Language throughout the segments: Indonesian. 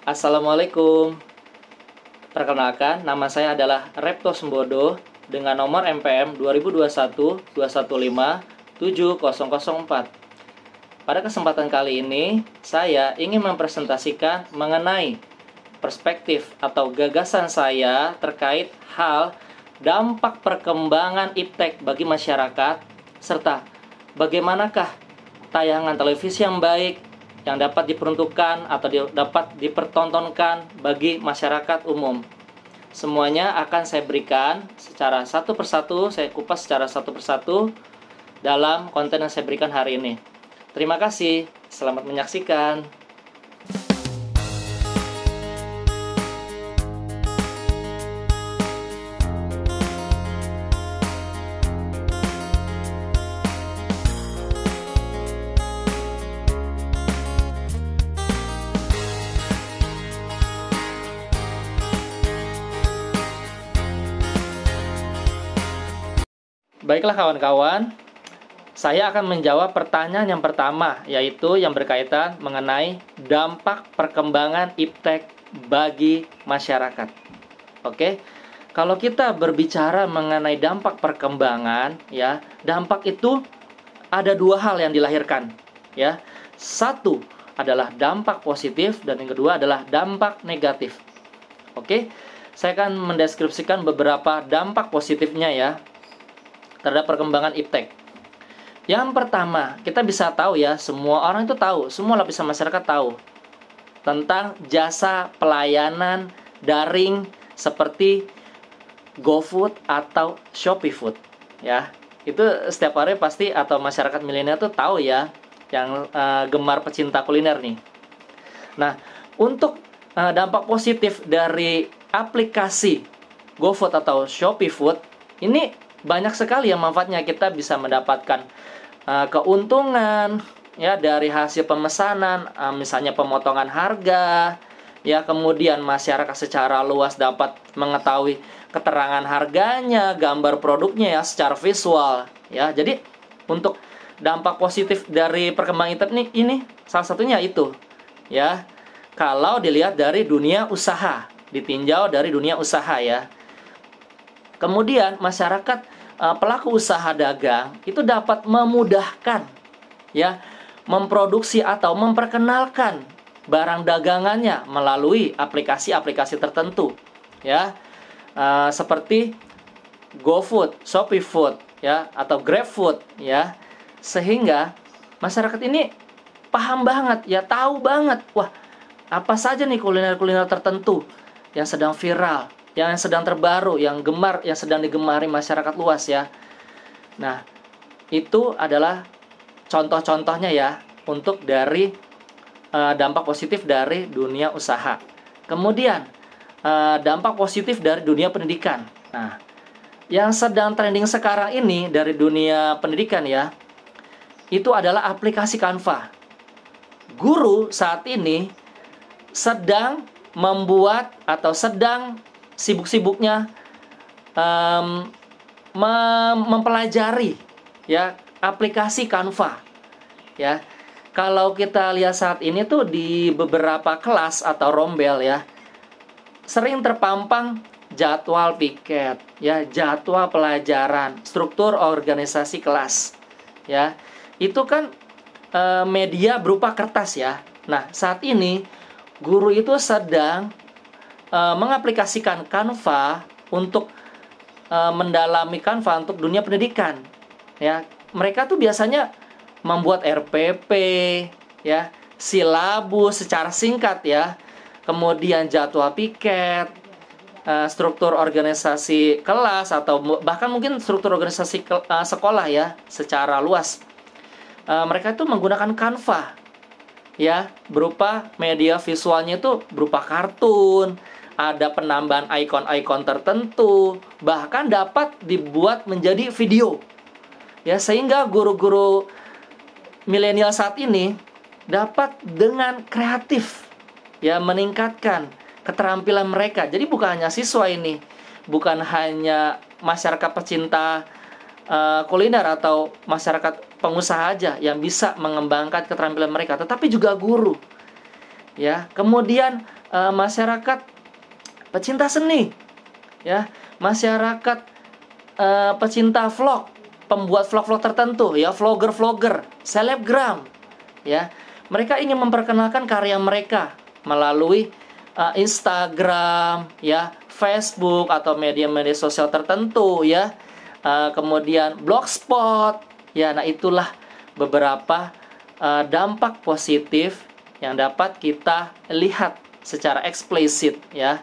Assalamualaikum. Perkenalkan, nama saya adalah Repto Sembodo dengan nomor MPM 2021-215-7004. Pada kesempatan kali ini, saya ingin mempresentasikan mengenai perspektif atau gagasan saya terkait hal dampak perkembangan iptek bagi masyarakat, serta bagaimanakah tayangan televisi yang baik yang dapat diperuntukkan atau dapat dipertontonkan bagi masyarakat umum. Semuanya akan saya berikan secara satu persatu, saya kupas secara satu persatu dalam konten yang saya berikan hari ini. Terima kasih, selamat menyaksikan. Baiklah kawan-kawan, saya akan menjawab pertanyaan yang pertama, yaitu yang berkaitan mengenai dampak perkembangan iptek bagi masyarakat. Oke, kalau kita berbicara mengenai dampak perkembangan, ya, dampak itu ada dua hal yang dilahirkan, ya. Satu adalah dampak positif dan yang kedua adalah dampak negatif. Oke, saya akan mendeskripsikan beberapa dampak positifnya ya terhadap perkembangan iptek. Yang pertama, kita bisa tahu ya, semua orang itu tahu, semua lapisan masyarakat tahu tentang jasa pelayanan daring seperti GoFood atau ShopeeFood ya. Itu setiap hari pasti atau masyarakat milenial tuh tahu ya, yang gemar pecinta kuliner nih. Nah, untuk dampak positif dari aplikasi GoFood atau ShopeeFood ini banyak sekali yang manfaatnya. Kita bisa mendapatkan keuntungan ya dari hasil pemesanan, misalnya pemotongan harga ya, kemudian masyarakat secara luas dapat mengetahui keterangan harganya, gambar produknya ya secara visual ya. Jadi untuk dampak positif dari perkembangan internet ini salah satunya itu ya, kalau dilihat dari dunia usaha, ditinjau dari dunia usaha ya. Kemudian masyarakat pelaku usaha dagang itu dapat memudahkan ya memproduksi atau memperkenalkan barang dagangannya melalui aplikasi-aplikasi tertentu ya, seperti GoFood, ShopeeFood ya atau GrabFood ya, sehingga masyarakat ini paham banget ya, tahu banget wah apa saja nih kuliner-kuliner tertentu yang sedang viral, yang sedang terbaru, yang gemar, yang sedang digemari masyarakat luas ya. Nah, itu adalah contoh-contohnya ya untuk dari dampak positif dari dunia usaha. Kemudian dampak positif dari dunia pendidikan. Nah, yang sedang trending sekarang ini dari dunia pendidikan ya, itu adalah aplikasi Canva. Guru saat ini sedang membuat atau sedang sibuk-sibuknya mempelajari ya aplikasi Canva ya. Kalau kita lihat saat ini tuh di beberapa kelas atau rombel ya, sering terpampang jadwal piket ya, jadwal pelajaran, struktur organisasi kelas ya. Itu kan media berupa kertas ya. Nah, saat ini guru itu sedang mengaplikasikan Canva untuk mendalami Canva untuk dunia pendidikan ya. Mereka tuh biasanya membuat RPP ya, silabus secara singkat ya, kemudian jadwal piket, struktur organisasi kelas atau bahkan mungkin struktur organisasi sekolah ya secara luas. Mereka itu menggunakan Canva ya, berupa media visualnya itu berupa kartun, ada penambahan ikon-ikon tertentu, bahkan dapat dibuat menjadi video ya, sehingga guru-guru milenial saat ini dapat dengan kreatif ya meningkatkan keterampilan mereka. Jadi bukan hanya siswa ini, bukan hanya masyarakat pecinta kuliner atau masyarakat pengusaha aja yang bisa mengembangkan keterampilan mereka, tetapi juga guru ya. Kemudian masyarakat pecinta seni, ya, masyarakat pecinta vlog, pembuat vlog-vlog tertentu, ya, vlogger-vlogger, selebgram, ya. Mereka ingin memperkenalkan karya mereka melalui Instagram, ya, Facebook atau media-media sosial tertentu, ya. Kemudian blogspot, ya. Nah, itulah beberapa dampak positif yang dapat kita lihat secara eksplisit, ya.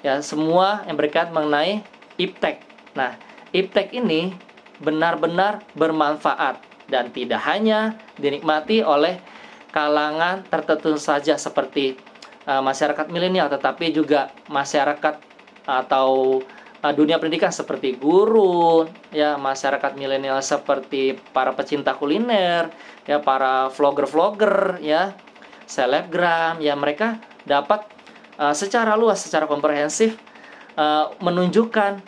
Ya, semua yang berkaitan mengenai iptek. Nah, iptek ini benar-benar bermanfaat dan tidak hanya dinikmati oleh kalangan tertentu saja seperti masyarakat milenial, tetapi juga masyarakat atau dunia pendidikan seperti guru, ya, masyarakat milenial seperti para pecinta kuliner, ya, para vlogger-vlogger, ya, selebgram, ya, mereka dapat secara luas, secara komprehensif menunjukkan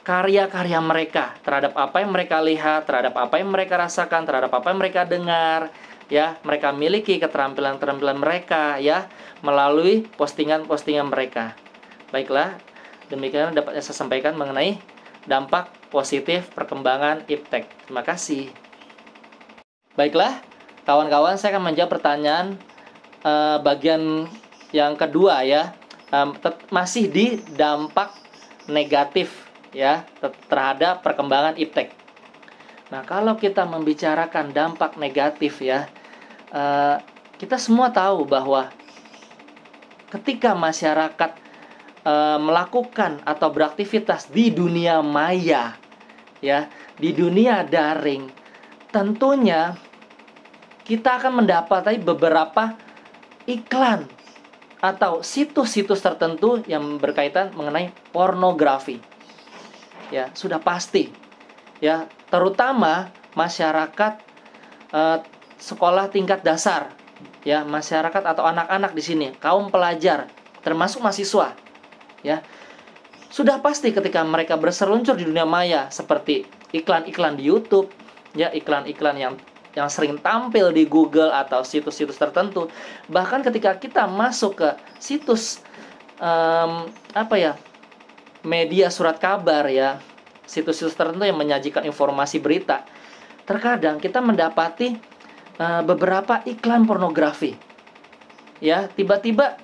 karya-karya mereka terhadap apa yang mereka lihat, terhadap apa yang mereka rasakan, terhadap apa yang mereka dengar, ya, mereka miliki keterampilan-keterampilan mereka, ya, melalui postingan-postingan mereka. Baiklah, demikian dapat saya sampaikan mengenai dampak positif perkembangan iptek. Terima kasih. Baiklah, kawan-kawan, saya akan menjawab pertanyaan bagian yang kedua, ya, masih di dampak negatif, ya, terhadap perkembangan iptek. Nah, kalau kita membicarakan dampak negatif, ya, kita semua tahu bahwa ketika masyarakat melakukan atau beraktivitas di dunia maya, ya, di dunia daring, tentunya kita akan mendapati beberapa iklan atau situs-situs tertentu yang berkaitan mengenai pornografi. Ya, sudah pasti. Ya, terutama masyarakat sekolah tingkat dasar, ya, masyarakat atau anak-anak di sini, kaum pelajar, termasuk mahasiswa, ya. Sudah pasti ketika mereka berseluncur di dunia maya seperti iklan-iklan di YouTube, ya, iklan-iklan yang sering tampil di Google atau situs-situs tertentu. Bahkan ketika kita masuk ke situs media surat kabar, ya, situs-situs tertentu yang menyajikan informasi berita, terkadang kita mendapati beberapa iklan pornografi. Ya, tiba-tiba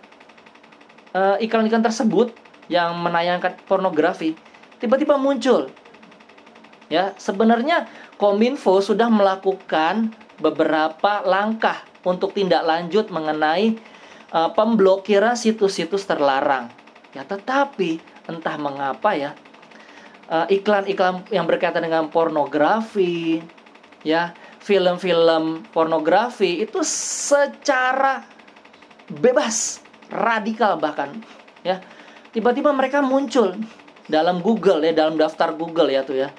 iklan-iklan tersebut yang menayangkan pornografi tiba-tiba muncul. Ya, sebenarnya Kominfo sudah melakukan beberapa langkah untuk tindak lanjut mengenai pemblokiran situs-situs terlarang. Ya, tetapi entah mengapa, ya, iklan-iklan yang berkaitan dengan pornografi, ya, film-film pornografi itu secara bebas, radikal bahkan, ya, tiba-tiba mereka muncul dalam Google, ya, dalam daftar Google, ya, tuh, ya.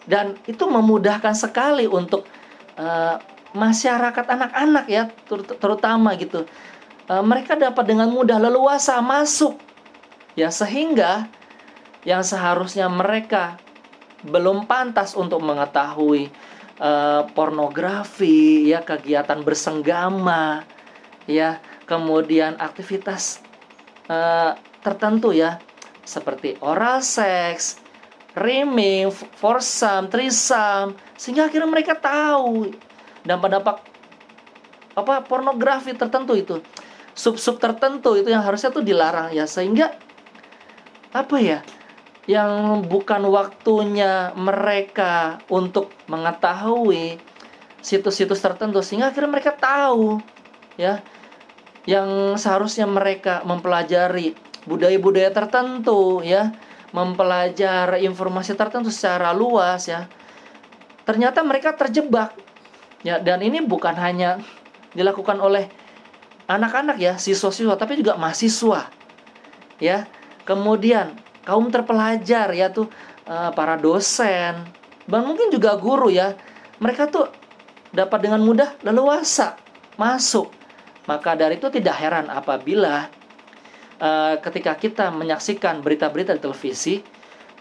Dan itu memudahkan sekali untuk masyarakat anak-anak, ya, terutama gitu. Mereka dapat dengan mudah leluasa masuk, ya, sehingga yang seharusnya mereka belum pantas untuk mengetahui pornografi, ya, kegiatan bersenggama, ya, kemudian aktivitas tertentu, ya, seperti oral seks, rimming, foursome, threesome, sehingga akhirnya mereka tahu dampak-dampak pornografi tertentu itu, sub-sub tertentu itu yang harusnya tuh dilarang, ya, sehingga yang bukan waktunya mereka untuk mengetahui situs-situs tertentu, sehingga akhirnya mereka tahu, ya, yang seharusnya mereka mempelajari budaya-budaya tertentu, ya, mempelajari informasi tertentu secara luas, ya, ternyata mereka terjebak, ya. Dan ini bukan hanya dilakukan oleh anak-anak, ya, siswa-siswa, tapi juga mahasiswa, ya, kemudian kaum terpelajar, ya, tuh para dosen, dan mungkin juga guru, ya, mereka tuh dapat dengan mudah leluasa masuk. Maka dari itu tidak heran apabila ketika kita menyaksikan berita-berita di televisi,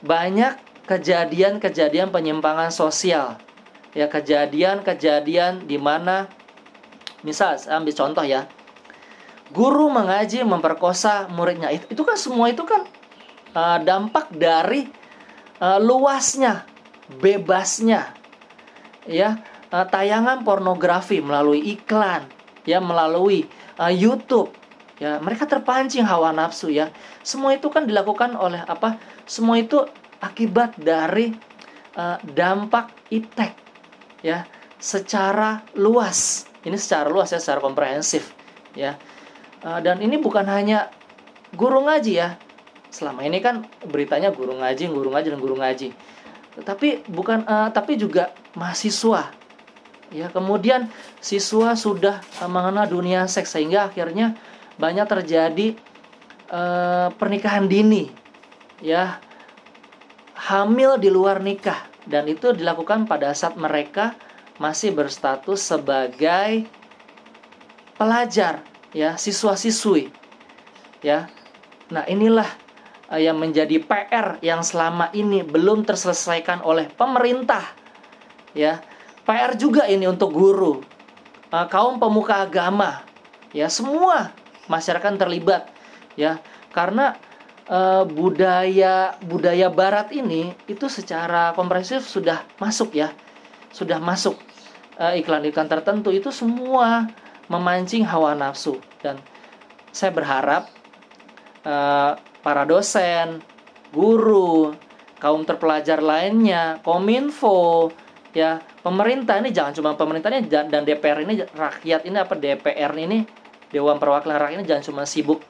banyak kejadian-kejadian penyimpangan sosial, ya, kejadian-kejadian di mana, misal saya ambil contoh, ya, Guru mengaji memperkosa muridnya. Itu kan semua itu kan dampak dari luasnya, bebasnya, ya, tayangan pornografi melalui iklan, ya, melalui YouTube, ya, mereka terpancing hawa nafsu, ya. Semua itu kan dilakukan oleh apa? Semua itu akibat dari dampak iptek, ya, secara luas. Ini secara luas, ya, secara komprehensif, ya. Dan ini bukan hanya guru ngaji, ya. Selama ini kan beritanya guru ngaji, dan guru ngaji. Tapi juga mahasiswa. Ya, kemudian siswa sudah mengenal dunia seks sehingga akhirnya banyak terjadi pernikahan dini, ya, hamil di luar nikah, dan itu dilakukan pada saat mereka masih berstatus sebagai pelajar, ya, siswa-siswi, ya. Nah, inilah yang menjadi PR yang selama ini belum terselesaikan oleh pemerintah, ya. PR juga ini untuk guru, kaum pemuka agama, ya, semua masyarakat terlibat, ya, karena budaya Barat ini itu secara komprehensif sudah masuk, ya, sudah masuk. Iklan-iklan tertentu itu semua memancing hawa nafsu, dan saya berharap para dosen, guru, kaum terpelajar lainnya, Kominfo, ya, pemerintah ini, jangan cuma pemerintahnya dan DPR ini, rakyat ini, DPR ini, Dewan Perwakilan Rakyat ini jangan cuma sibuk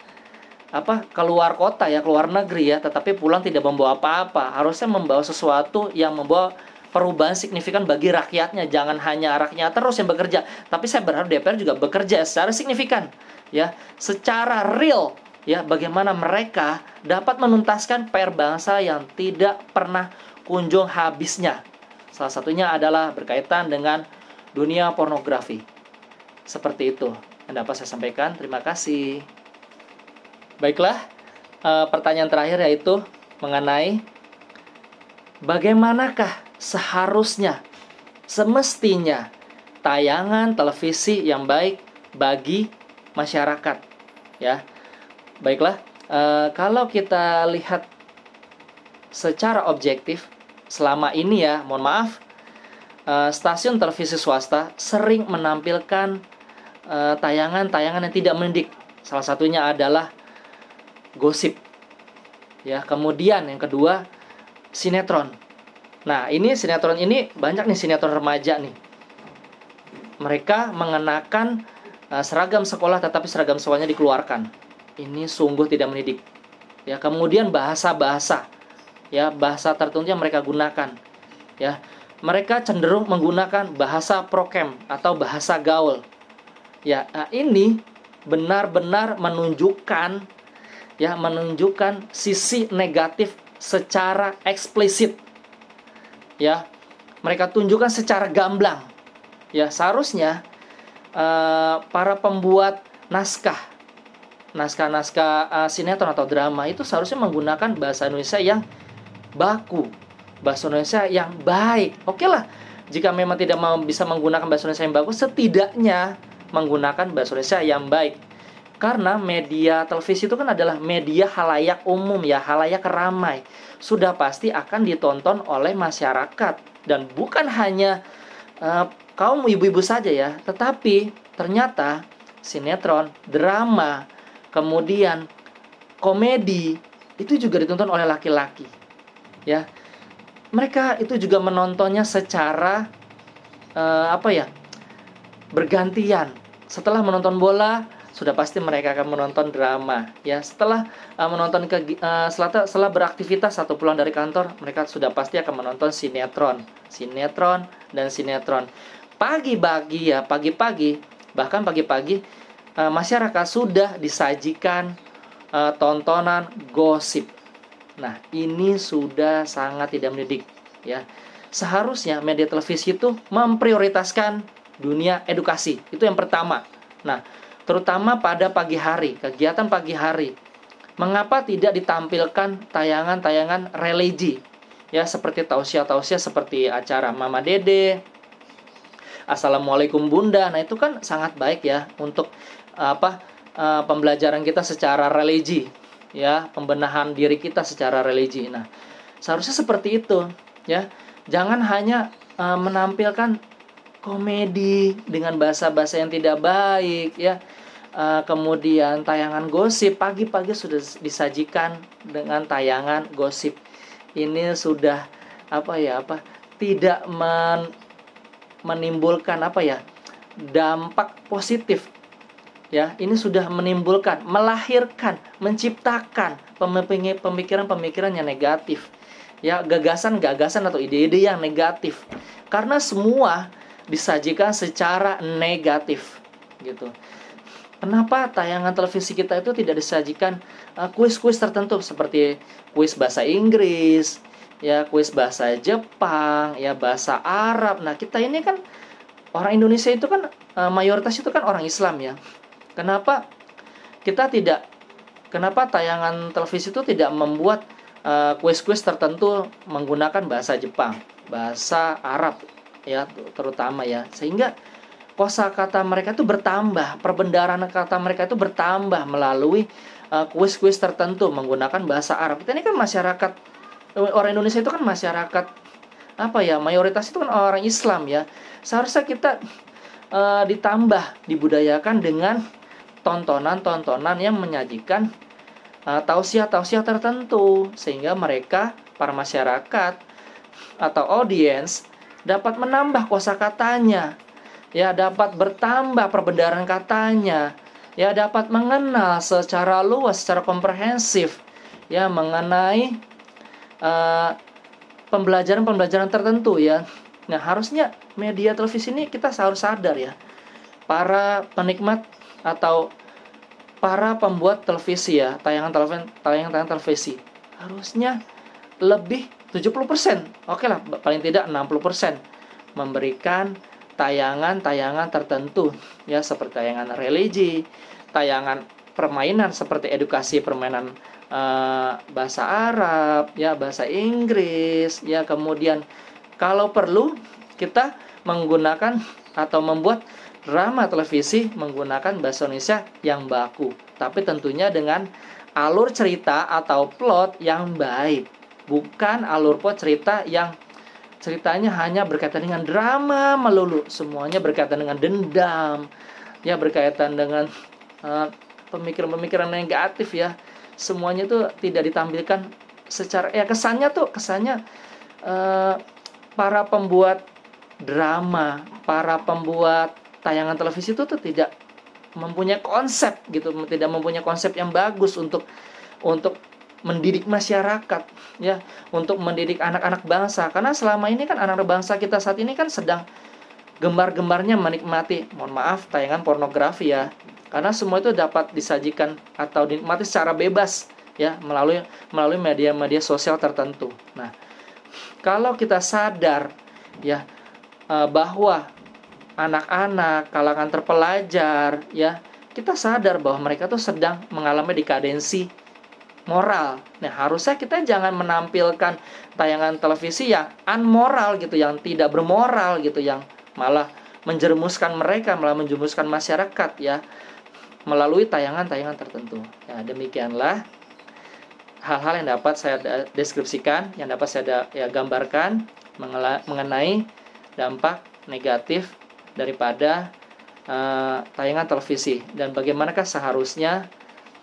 keluar kota, ya, keluar negeri, ya, tetapi pulang tidak membawa apa-apa. Harusnya membawa sesuatu yang membawa perubahan signifikan bagi rakyatnya. Jangan hanya rakyat terus yang bekerja, tapi saya berharap DPR juga bekerja secara signifikan, ya, secara real, ya, bagaimana mereka dapat menuntaskan PR bangsa yang tidak pernah kunjung habisnya. Salah satunya adalah berkaitan dengan dunia pornografi. Seperti itu yang dapat saya sampaikan. Terima kasih. Baiklah, pertanyaan terakhir yaitu mengenai bagaimanakah seharusnya, semestinya tayangan televisi yang baik bagi masyarakat, ya. Baiklah, kalau kita lihat secara objektif, selama ini, ya, mohon maaf, stasiun televisi swasta sering menampilkan tayangan-tayangan yang tidak mendidik. Salah satunya adalah gosip, ya. Kemudian yang kedua, sinetron. Nah, ini sinetron ini banyak nih, sinetron remaja nih. Mereka mengenakan seragam sekolah, tetapi seragam sekolahnya dikeluarkan. Ini sungguh tidak mendidik, ya. Kemudian bahasa-bahasa, ya, bahasa tertentu yang mereka gunakan, ya. Mereka cenderung menggunakan bahasa prokem atau bahasa gaul, ya. Nah, ini benar-benar menunjukkan, ya, menunjukkan sisi negatif secara eksplisit, ya. Mereka tunjukkan secara gamblang, ya. Seharusnya para pembuat naskah sinetron atau drama itu seharusnya menggunakan bahasa Indonesia yang baku, bahasa Indonesia yang baik. Oke lah, jika memang tidak bisa menggunakan bahasa Indonesia yang bagus, setidaknya menggunakan bahasa Indonesia yang baik. Karena media televisi itu kan adalah media halayak umum, ya, halayak ramai. Sudah pasti akan ditonton oleh masyarakat, dan bukan hanya kaum ibu-ibu saja, ya, tetapi ternyata sinetron, drama, kemudian komedi itu juga ditonton oleh laki-laki, ya. Mereka itu juga menontonnya secara bergantian. Setelah menonton bola, sudah pasti mereka akan menonton drama, ya. Setelah setelah beraktivitas atau pulang dari kantor, mereka sudah pasti akan menonton sinetron dan sinetron. Pagi-pagi, bahkan pagi-pagi masyarakat sudah disajikan tontonan gosip. Nah, ini sudah sangat tidak mendidik, ya. Seharusnya media televisi itu memprioritaskan dunia edukasi. Itu yang pertama. Nah, terutama pada pagi hari, kegiatan pagi hari. Mengapa tidak ditampilkan tayangan-tayangan religi, ya, seperti tausiah-tausiah, seperti acara Mama Dede, Assalamualaikum Bunda. Nah, itu kan sangat baik, ya, untuk pembelajaran kita secara religi, ya, pembenahan diri kita secara religi. Nah, seharusnya seperti itu, ya. Jangan hanya menampilkan komedi dengan bahasa-bahasa yang tidak baik, ya. Kemudian tayangan gosip, pagi-pagi sudah disajikan dengan tayangan gosip. Ini sudah tidak menimbulkan dampak positif, ya. Ini sudah menimbulkan, melahirkan, menciptakan pemikiran-pemikiran yang negatif, ya, gagasan-gagasan atau ide-ide yang negatif, karena semua disajikan secara negatif, gitu. Kenapa tayangan televisi kita itu tidak disajikan kuis-kuis tertentu seperti kuis bahasa Inggris, ya, kuis bahasa Jepang, ya, bahasa Arab. Nah, kita ini kan orang Indonesia itu kan mayoritas itu kan orang Islam, ya. Kenapa tayangan televisi itu tidak membuat kuis-kuis tertentu menggunakan bahasa Jepang, bahasa Arab, ya, terutama, ya, sehingga kosakata mereka itu bertambah, perbendaharaan kata mereka itu bertambah melalui kuis-kuis tertentu menggunakan bahasa Arab. Kita ini kan masyarakat, orang Indonesia itu kan masyarakat mayoritas itu kan orang Islam, ya. Seharusnya kita ditambah, dibudayakan dengan tontonan-tontonan yang menyajikan tausiah-tausiah tertentu, sehingga mereka, para masyarakat atau audiens, dapat menambah kosakatanya, ya, dapat bertambah perbendaharaan katanya, ya, dapat mengenal secara luas, secara komprehensif, ya, mengenai pembelajaran-pembelajaran tertentu, ya. Nah, harusnya media televisi ini kita harus sadar, ya, para penikmat atau para pembuat televisi, ya, tayangan televisi harusnya lebih 70%, oke lah, paling tidak 60% memberikan tayangan-tayangan tertentu, ya, seperti tayangan religi, tayangan permainan seperti edukasi permainan bahasa Arab, ya, bahasa Inggris, ya. Kemudian kalau perlu kita menggunakan atau membuat drama televisi menggunakan bahasa Indonesia yang baku, tapi tentunya dengan alur cerita atau plot yang baik, bukan alur plot cerita yang ceritanya hanya berkaitan dengan drama melulu, semuanya berkaitan dengan dendam, ya, berkaitan dengan pemikiran-pemikiran negatif, ya. Semuanya itu tidak ditampilkan secara, ya, kesannya para pembuat drama, para pembuat tayangan televisi itu tuh tidak mempunyai konsep, gitu, tidak mempunyai konsep yang bagus untuk mendidik masyarakat, ya, untuk mendidik anak-anak bangsa. Karena selama ini kan anak-anak bangsa kita saat ini kan sedang gemar-gemarnya menikmati, mohon maaf, tayangan pornografi, ya. Karena semua itu dapat disajikan atau dinikmati secara bebas, ya, melalui media-media sosial tertentu. Nah, kalau kita sadar, ya, bahwa anak-anak, kalangan terpelajar, ya, kita sadar bahwa mereka tuh sedang mengalami dekadensi moral. Nah, harusnya kita jangan menampilkan tayangan televisi yang unmoral, gitu, yang tidak bermoral, gitu, yang malah menjerumuskan mereka, malah menjerumuskan masyarakat, ya, melalui tayangan-tayangan tertentu. Ya, demikianlah hal-hal yang dapat saya deskripsikan, yang dapat saya gambarkan mengenai dampak negatif daripada tayangan televisi, dan bagaimanakah seharusnya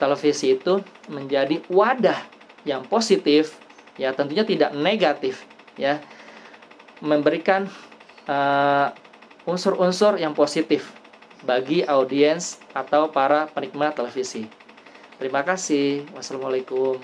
televisi itu menjadi wadah yang positif, ya, tentunya tidak negatif, ya, memberikan unsur-unsur yang positif bagi audiens atau para penikmat televisi. Terima kasih. Wassalamualaikum.